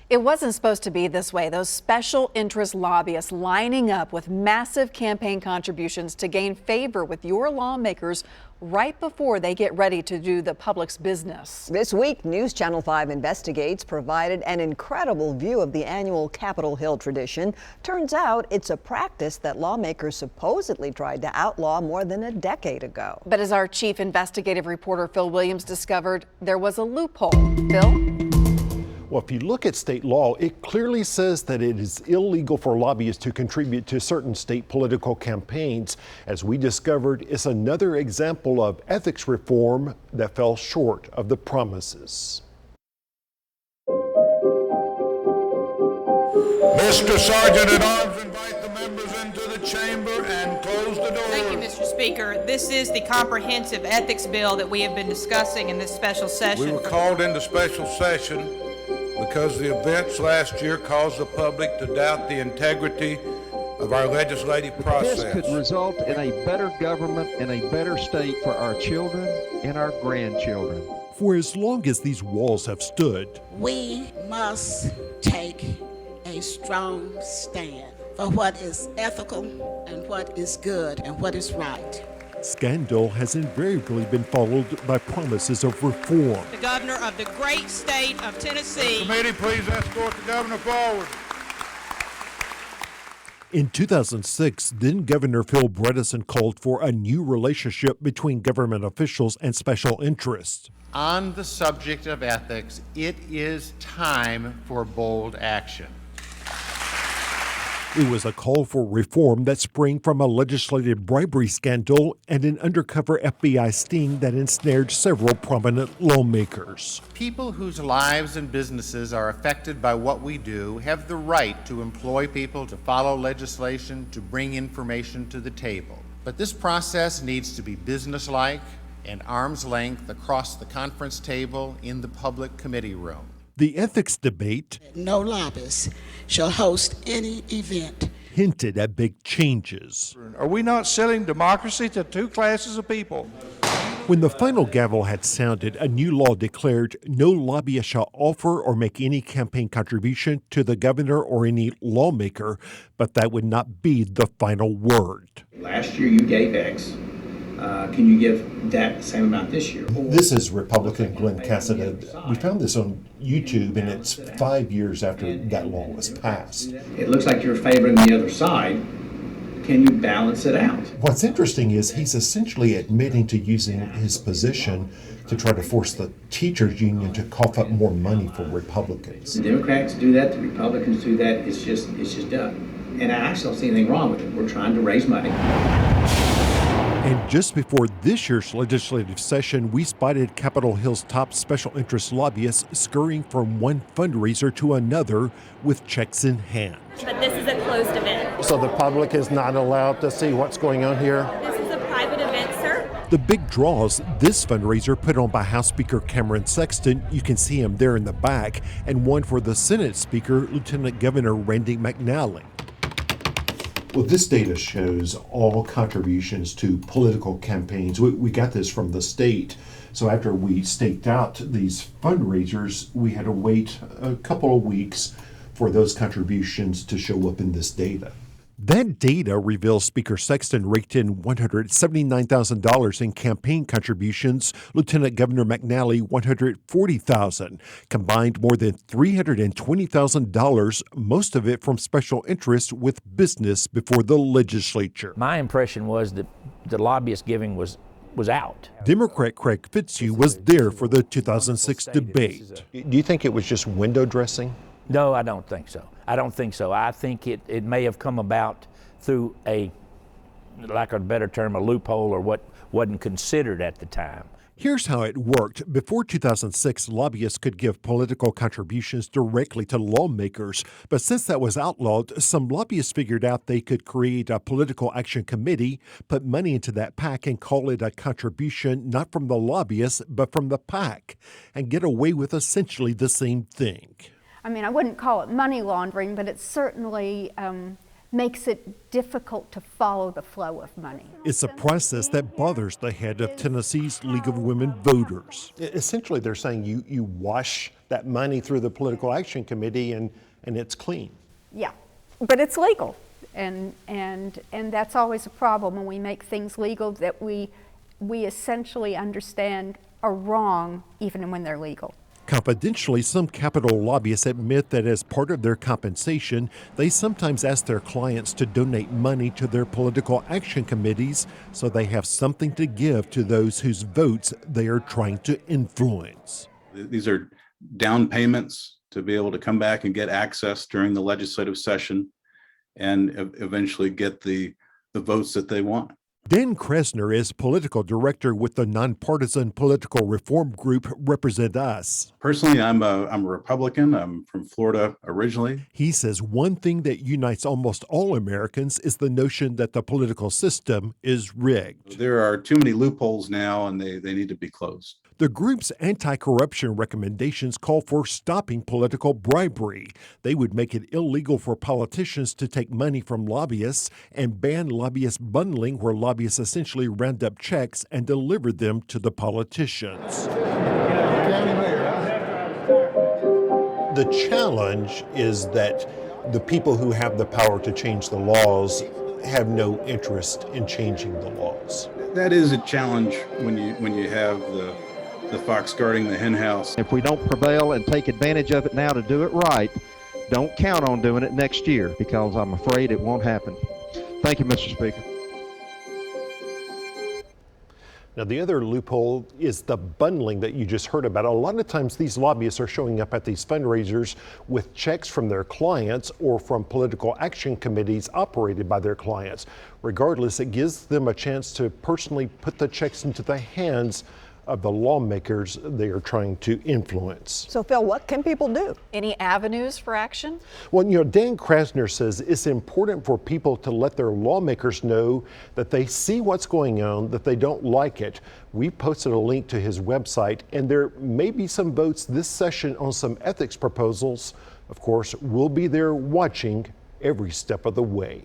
It wasn't supposed to be this way. Those special interest lobbyists lining up with massive campaign contributions to gain favor with your lawmakers right before they get ready to do the public's business. This week, NewsChannel 5 Investigates provided an incredible view of the annual Capitol Hill tradition. Turns out it's a practice that lawmakers supposedly tried to outlaw more than a decade ago. But as our chief investigative reporter Phil Williams discovered, there was a loophole. Phil? Well, if you look at state law, it clearly says that it is illegal for lobbyists to contribute to certain state political campaigns. As we discovered, it's another example of ethics reform that fell short of the promises. Mr. Sergeant at Arms, invite the members into the chamber and close the door. Thank you, Mr. Speaker. This is the comprehensive ethics bill that we have been discussing in this special session. We were called into special session because the events last year caused the public to doubt the integrity of our legislative process. This could result in a better government and a better state for our children and our grandchildren. For as long as these walls have stood, we must take a strong stand for what is ethical and what is good and what is right. scandal has invariably been followed by promises of reform. The governor of the great state of Tennessee. Committee, please escort the governor forward. In 2006, then Governor Phil Bredesen called for a new relationship between government officials and special interests. On the subject of ethics, it is time for bold action. It was a call for reform that sprang from a legislative bribery scandal and an undercover FBI sting that ensnared several prominent lawmakers. People whose lives and businesses are affected by what we do have the right to employ people to follow legislation, to bring information to the table. But this process needs to be businesslike and arm's length across the conference table in the public committee room. The ethics debate, No lobbyists shall host any event, hinted at big changes. Are we not selling democracy to two classes of people? When the final gavel had sounded, a new law declared no lobbyist shall offer or make any campaign contribution to the governor or any lawmaker, but that would not be the final word. Last year you gave X. Can you give that same amount this year? This is Republican Glenn Cassidy. We found this on YouTube, and it's 5 years after that law was passed. It looks like you're favoring the other side. Can you balance it out? What's interesting is he's essentially admitting to using his position to try to force the teachers union to cough up more money for Republicans. The Democrats do that, the Republicans do that, it's just done. And I actually don't see anything wrong with it. We're trying to raise money. And just before this year's legislative session, we spotted Capitol Hill's top special interest lobbyists scurrying from one fundraiser to another with checks in hand. But this is a closed event. So the public is not allowed to see what's going on here? This is a private event, sir. The big draws, this fundraiser put on by House Speaker Cameron Sexton, you can see him there in the back, and one for the Senate Speaker, Lieutenant Governor Randy McNally. Well, this data shows all contributions to political campaigns. We got this from the state. So after we staked out these fundraisers, we had to wait a couple of weeks for those contributions to show up in this data. That data reveals Speaker Sexton raked in $179,000 in campaign contributions, Lieutenant Governor McNally $140,000, combined more than $320,000, most of it from special interests with business before the legislature. My impression was that the lobbyist giving was out. Democrat Craig Fitzhugh was there for the 2006 debate. Do you think it was just window dressing? No, I don't think so. I think it may have come about through a, lack of a better term, a loophole or what wasn't considered at the time. Here's how it worked. Before 2006, lobbyists could give political contributions directly to lawmakers. But since that was outlawed, some lobbyists figured out they could create a political action committee, put money into that PAC and call it a contribution not from the lobbyists, but from the PAC, and get away with essentially the same thing. I mean, I wouldn't call it money laundering, but it's certainly makes it difficult to follow the flow of money. It's a process that bothers the head of Tennessee's League of Women Voters. Essentially, they're saying you wash that money through the Political Action Committee and it's clean. Yeah, but it's legal, and that's always a problem when we make things legal that we essentially understand are wrong even when they're legal. Confidentially, some Capitol lobbyists admit that as part of their compensation, they sometimes ask their clients to donate money to their political action committees so they have something to give to those whose votes they are trying to influence. These are down payments to be able to come back and get access during the legislative session and eventually get the votes that they want. Dan Kresner is political director with the nonpartisan political reform group Represent Us. Personally, I'm a Republican. I'm from Florida originally. He says one thing that unites almost all Americans is the notion that the political system is rigged. There are too many loopholes now, and they need to be closed. The group's anti-corruption recommendations call for stopping political bribery. They would make it illegal for politicians to take money from lobbyists and ban lobbyist bundling, where lobbyists essentially round up checks and deliver them to the politicians. The challenge is that the people who have the power to change the laws have no interest in changing the laws. That is a challenge when you have the fox guarding the hen house. If we don't prevail and take advantage of it now to do it right, don't count on doing it next year, because I'm afraid it won't happen. Thank you, Mr. Speaker. Now, the other loophole is the bundling that you just heard about. A lot of times these lobbyists are showing up at these fundraisers with checks from their clients or from political action committees operated by their clients. Regardless, it gives them a chance to personally put the checks into the hands of the lawmakers they are trying to influence. So, Phil, what can people do? Any avenues for action? Well, Dan Krasner says it's important for people to let their lawmakers know that they see what's going on, that they don't like it. We posted a link to his website, and there may be some votes this session on some ethics proposals. Of course, we'll be there watching every step of the way.